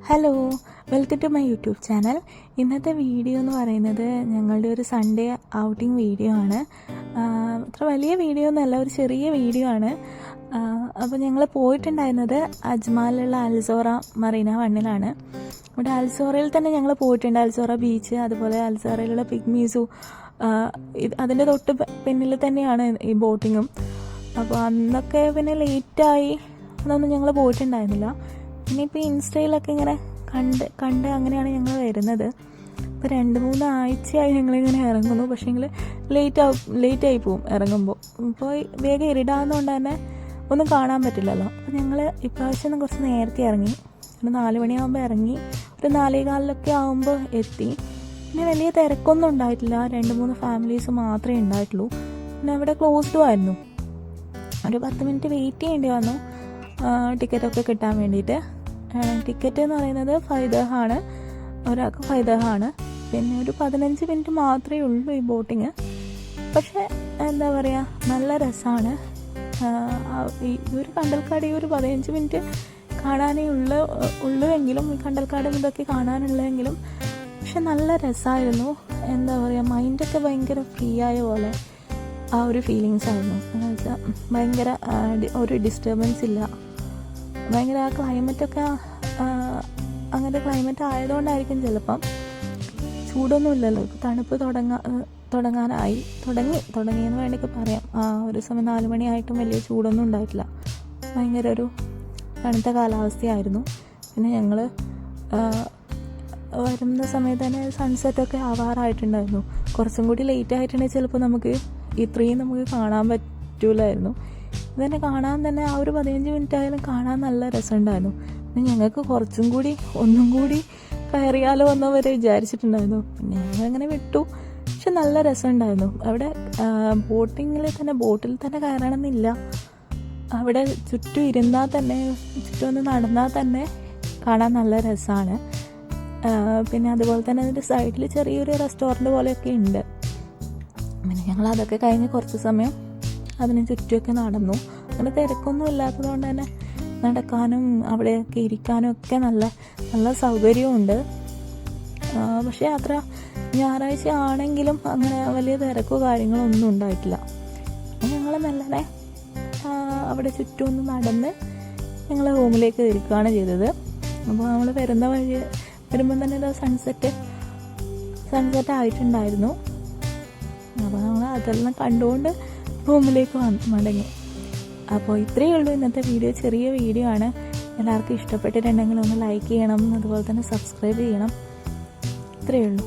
Hello, welcome to my YouTube channel. ഇന്നത്തെ video എന്ന് പറയുന്നത് ഞങ്ങളുടെ ഒരു സൺഡേ ഔട്ടിംഗ് വീഡിയോ ആണ്. അത്ര വലിയ വീഡിയോ ഒന്നുമല്ല, ഒരു ചെറിയ വീഡിയോ ആണ്. അപ്പോൾ ഞങ്ങൾ പോയിട്ടുണ്ടായിരുന്നത് അജ്മാലിലുള്ള അൽസോറ മറീന വണ്ണിലാണ്. ഇവിടെ അൽസോറയിൽ തന്നെ ഞങ്ങൾ പോയിട്ടുണ്ട്. അൽസോറ ബീച്ച്, അതുപോലെ അൽസോറയിലുള്ള പിഗ്മി സൂ, അതിൻ്റെ തൊട്ട് പിന്നിൽ തന്നെയാണ് ഈ ബോട്ടിങ്ങും. അപ്പോൾ അന്നൊക്കെ പിന്നെ ലേറ്റായി അതൊന്നും ഞങ്ങൾ പോയിട്ടുണ്ടായിരുന്നില്ല. ഇനിയിപ്പോൾ ഇൻസ്റ്റയിലൊക്കെ ഇങ്ങനെ കണ്ട് അങ്ങനെയാണ് ഞങ്ങൾ വരുന്നത്. ഇപ്പോൾ 2-3 ആഴ്ചയായി ഞങ്ങളിങ്ങനെ ഇറങ്ങുന്നു. പക്ഷേങ്കിൽ ലേറ്റായി പോവും ഇറങ്ങുമ്പോൾ. ഇപ്പോൾ വേഗം ഇരുടാവുന്നതുകൊണ്ട് തന്നെ ഒന്നും കാണാൻ പറ്റില്ലല്ലോ. അപ്പോൾ ഞങ്ങൾ ഇപ്രാവശ്യം കുറച്ച് നേരത്തെ ഇറങ്ങി. ഒരു 4 മണിയാകുമ്പോൾ ഇറങ്ങി, ഒരു 4:15 ആകുമ്പോൾ എത്തി. പിന്നെ വലിയ തിരക്കൊന്നും ഉണ്ടായിട്ടില്ല. 2-3 ഫാമിലീസ് മാത്രമേ ഉണ്ടായിട്ടുള്ളൂ. പിന്നെ അവിടെ ക്ലോസ്ഡും ആയിരുന്നു. ഒരു 10 മിനിറ്റ് വെയിറ്റ് ചെയ്യേണ്ടി വന്നു ടിക്കറ്റൊക്കെ കിട്ടാൻ വേണ്ടിയിട്ട്. ടിക്കറ്റ് എന്ന് പറയുന്നത് 5 ദിർഹമാണ്, ഒരാൾക്ക് 5 ദിർഹമാണ്. പിന്നെ ഒരു 15 മിനിറ്റ് മാത്രമേ ഉള്ളൂ ഈ ബോട്ടിങ്. പക്ഷേ എന്താ പറയുക, നല്ല രസമാണ്. ഈ ഒരു കണ്ടൽക്കാട് ഈ ഒരു 15 മിനിറ്റ് കാണാനേ ഉള്ളുവെങ്കിലും, ഈ കണ്ടൽക്കാടും ഇതൊക്കെ കാണാനുള്ളതെങ്കിലും പക്ഷെ നല്ല രസമായിരുന്നു. എന്താ പറയുക, മൈൻഡൊക്കെ ഭയങ്കര ഫ്രീ ആയ പോലെ ആ ഒരു ഫീലിങ്സ് ആയിരുന്നു. എന്ന് വെച്ചാൽ ഭയങ്കര ഒരു ഡിസ്റ്റർബൻസ് ഇല്ല. ഭയങ്കര ആ ക്ലൈമറ്റൊക്കെ അങ്ങനത്തെ ക്ലൈമറ്റ് ആയതുകൊണ്ടായിരിക്കും ചിലപ്പം. ചൂടൊന്നും ഇല്ലല്ലോ, തണുപ്പ് തുടങ്ങിയെന്ന് വേണ്ടിയൊക്കെ പറയാം. ഒരു സമയം 4 മണിയായിട്ടും വലിയ ചൂടൊന്നും ഉണ്ടായിട്ടില്ല. ഭയങ്കര ഒരു തണുത്ത കാലാവസ്ഥയായിരുന്നു. പിന്നെ ഞങ്ങൾ വരുന്ന സമയത്ത് തന്നെ സൺസെറ്റൊക്കെ ആവാറായിട്ടുണ്ടായിരുന്നു. കുറച്ചും കൂടി ലേറ്റ് ആയിട്ടുണ്ടെങ്കിൽ ചിലപ്പോൾ നമുക്ക് ഇത്രയും നമുക്ക് കാണാൻ പറ്റൂലായിരുന്നു. ഇതന്നെ കാണാൻ തന്നെ ആ ഒരു 15 മിനിറ്റ് ആയാലും കാണാൻ നല്ല രസമുണ്ടായിരുന്നു. പിന്നെ ഞങ്ങൾക്ക് ഒന്നും കൂടി കയറിയാലോ എന്നവരെ വിചാരിച്ചിട്ടുണ്ടായിരുന്നു. പിന്നെ ഞങ്ങളങ്ങനെ വിട്ടു. പക്ഷെ നല്ല രസമുണ്ടായിരുന്നു. അവിടെ ബോട്ടിൽ തന്നെ കയറണമെന്നില്ല. അവിടെ ചുറ്റും ഇരുന്നാൽ തന്നെ, ചുറ്റും ഒന്ന് നടന്നാൽ തന്നെ കാണാൻ നല്ല രസമാണ്. പിന്നെ അതുപോലെ തന്നെ അതിൻ്റെ സൈഡിൽ ചെറിയൊരു റെസ്റ്റോറൻറ്റ് പോലെയൊക്കെ ഉണ്ട്. പിന്നെ ഞങ്ങൾ അതൊക്കെ കഴിഞ്ഞ് കുറച്ച് സമയം അതിന് ചുറ്റുമൊക്കെ നടന്നു. അങ്ങനെ തിരക്കൊന്നും ഇല്ലാത്തതുകൊണ്ട് തന്നെ നടക്കാനും അവിടെയൊക്കെ ഇരിക്കാനും ഒക്കെ നല്ല സൗകര്യമുണ്ട്. പക്ഷേ അത്ര ഞായറാഴ്ച ആണെങ്കിലും അങ്ങനെ വലിയ തിരക്കോ കാര്യങ്ങളോ ഒന്നും ഉണ്ടായിട്ടില്ല. ഞങ്ങൾ മെല്ലനെ അവിടെ ചുറ്റുമൊന്ന് നടന്ന് ഞങ്ങൾ റൂമിലേക്ക് ഇരിക്കുകയാണ് ചെയ്തത്. അപ്പോൾ നമ്മൾ വരുമ്പം തന്നെ ഒരു സൺസെറ്റ് ആയിട്ടുണ്ടായിരുന്നു. അപ്പോൾ നമ്മൾ അതെല്ലാം കണ്ടുകൊണ്ട് റൂമിലേക്ക് മടങ്ങി. അപ്പോൾ ഇത്രയേ ഉള്ളൂ ഇന്നത്തെ വീഡിയോ. ചെറിയ വീഡിയോ ആണ്. എല്ലാവർക്കും ഇഷ്ടപ്പെട്ടിട്ടുണ്ടെങ്കിൽ ഒന്ന് ലൈക്ക് ചെയ്യണം, അതുപോലെ തന്നെ സബ്സ്ക്രൈബ് ചെയ്യണം. ഇത്രയേ ഉള്ളൂ.